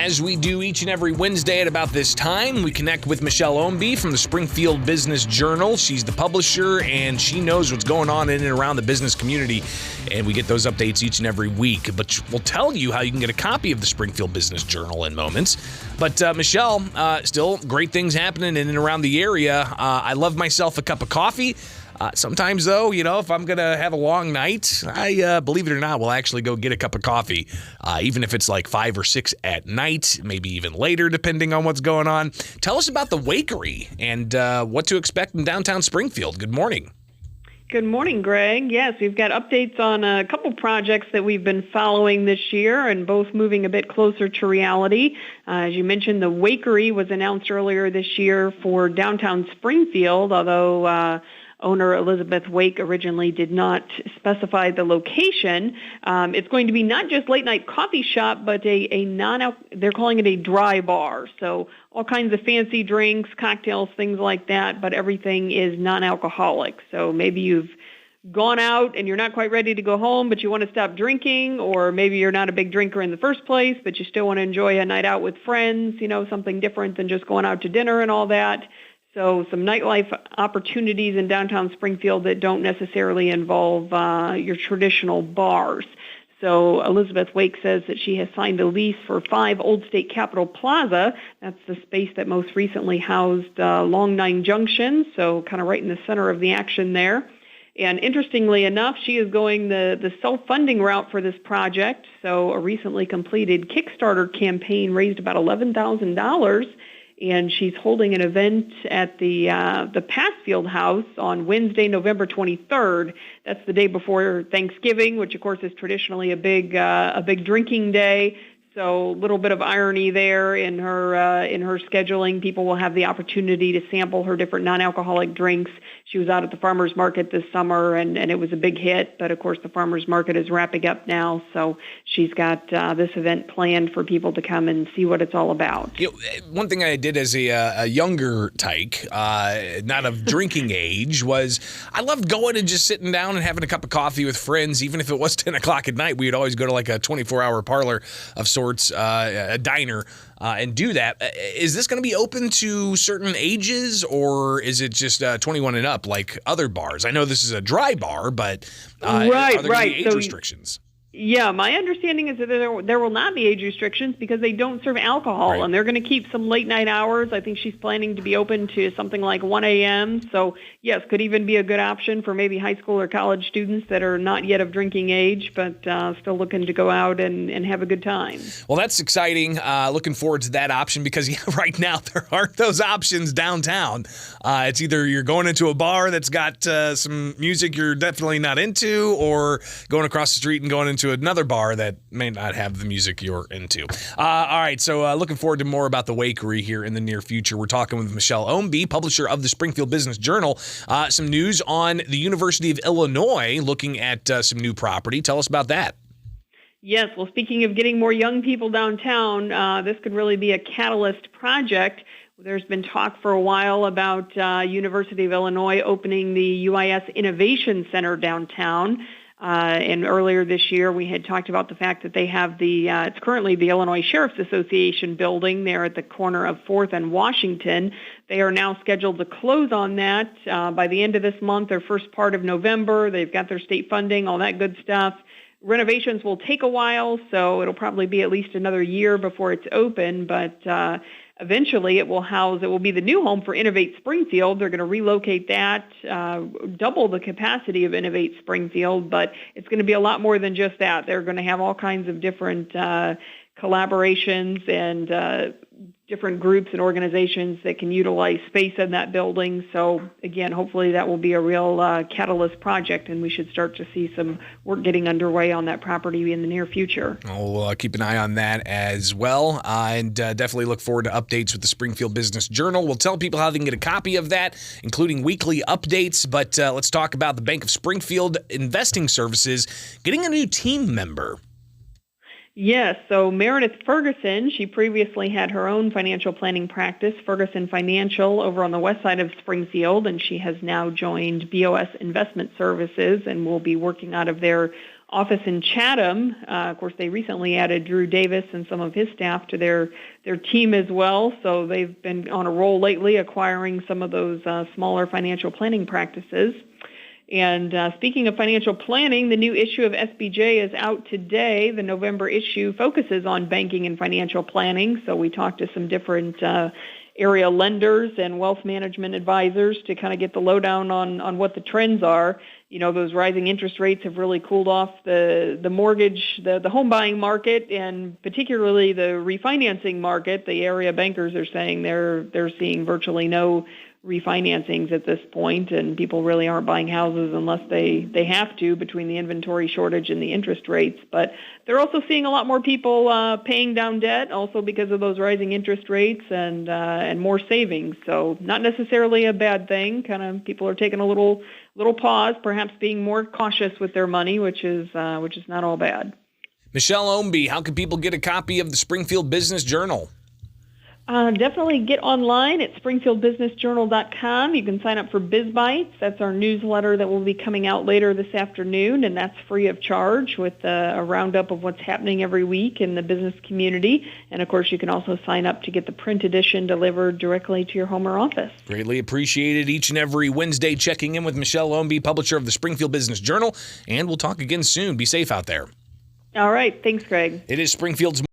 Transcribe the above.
As we do each and every Wednesday at about this time, we connect with Michell Ownbey from the Springfield Business Journal. She's the publisher, and she knows what's going on in and around the business community, and we get those updates each and every week. But we'll tell you how you can get a copy of the Springfield Business Journal in moments. But Michelle, still great things happening in and around the area. I love myself a cup of coffee. Sometimes, though, if I'm going to have a long night, I, believe it or not, will actually go get a cup of coffee, even if it's like 5 or 6 at night, maybe even later, depending on what's going on. Tell us about the Wakery and what to expect in downtown Springfield. Good morning. Good morning, Greg. Yes, we've got updates on a couple projects that we've been following this year and both moving a bit closer to reality. As you mentioned, the Wakery was announced earlier this year for downtown Springfield, although owner Elizabeth Wake originally did not specify the location. It's going to be not just late night coffee shop, but they're calling it a dry bar. So all kinds of fancy drinks, cocktails, things like that, but everything is non-alcoholic. So maybe you've gone out and you're not quite ready to go home, but you want to stop drinking, or maybe you're not a big drinker in the first place, but you still want to enjoy a night out with friends, something different than just going out to dinner and all that. So some nightlife opportunities in downtown Springfield that don't necessarily involve your traditional bars. So Elizabeth Wake says that she has signed a lease for 5 Old State Capitol Plaza. That's the space that most recently housed Long Nine Junction, so kind of right in the center of the action there. And interestingly enough, she is going the self-funding route for this project. So a recently completed Kickstarter campaign raised about $11,000. And she's holding an event at the Passfield House on Wednesday, November 23rd. That's the day before Thanksgiving, which of course is traditionally a big drinking day. So a little bit of irony there in her scheduling. People will have the opportunity to sample her different non-alcoholic drinks. She was out at the farmers market this summer, and it was a big hit. But of course, the farmers market is wrapping up now, so she's got this event planned for people to come and see what it's all about. One thing I did as a younger tyke, not of drinking age, was I loved going and just sitting down and having a cup of coffee with friends, even if it was 10 o'clock at night. We would always go to like a 24-hour parlor of sorts. A diner, and do that. Is this going to be open to certain ages, or is it just 21 and up like other bars? I know this is a dry bar, but are there going to be age restrictions? Yeah, my understanding is that there will not be age restrictions because they don't serve alcohol, right. And they're going to keep some late night hours. I think she's planning to be open to something like 1 a.m. So, yes, could even be a good option for maybe high school or college students that are not yet of drinking age, but still looking to go out and have a good time. Well, that's exciting. Looking forward to that option because right now there aren't those options downtown. It's either you're going into a bar that's got some music you're definitely not into, or going across the street and going into another bar that may not have the music you're into. All right, so looking forward to more about the Wakery here in the near future. We're talking with Michell Ownbey, publisher of the Springfield Business Journal. Some news on the University of Illinois looking at some new property. Tell us about that. Yes, well, speaking of getting more young people downtown, this could really be a catalyst project. There's been talk for a while about University of Illinois opening the UIS Innovation Center downtown. And earlier this year, we had talked about the fact that they have it's currently the Illinois Sheriff's Association building there at the corner of 4th and Washington. They are now scheduled to close on that by the end of this month or first part of November. They've got their state funding, all that good stuff. Renovations will take a while, so it'll probably be at least another year before it's open, but eventually it will be the new home for Innovate Springfield. They're going to relocate that, double the capacity of Innovate Springfield, but it's going to be a lot more than just that. They're going to have all kinds of different collaborations and different groups and organizations that can utilize space in that building. So again, hopefully that will be a real catalyst project, and we should start to see some work getting underway on that property in the near future. We'll keep an eye on that as well, and definitely look forward to updates with the Springfield Business Journal. We'll tell people how they can get a copy of that, including weekly updates, but let's talk about the Bank of Springfield Investing Services getting a new team member. Yes, so Meredith Ferguson, she previously had her own financial planning practice, Ferguson Financial, over on the west side of Springfield, and she has now joined BOS Investment Services and will be working out of their office in Chatham. Of course, they recently added Drew Davis and some of his staff to their team as well. So they've been on a roll lately, acquiring some of those smaller financial planning practices. And speaking of financial planning, the new issue of SBJ is out today. The November issue focuses on banking and financial planning. So we talked to some different area lenders and wealth management advisors to kind of get the lowdown on what the trends are. You know, those rising interest rates have really cooled off the mortgage, the home buying market, and particularly the refinancing market. The area bankers are saying they're seeing virtually no refinancings at this point, and people really aren't buying houses unless they have to, between the inventory shortage and the interest rates. But they're also seeing a lot more people paying down debt, also because of those rising interest rates and more savings. So not necessarily a bad thing. Kind of people are taking a little pause, perhaps being more cautious with their money, which is not all bad. Michell Ownbey, how can people get a copy of the Springfield Business Journal? Definitely get online at springfieldbusinessjournal.com. You can sign up for BizBytes. That's our newsletter that will be coming out later this afternoon, and that's free of charge with a roundup of what's happening every week in the business community. And, of course, you can also sign up to get the print edition delivered directly to your home or office. Greatly appreciated each and every Wednesday, checking in with Michell Ownbey, publisher of the Springfield Business Journal, and we'll talk again soon. Be safe out there. All right. Thanks, Greg. It is Springfield's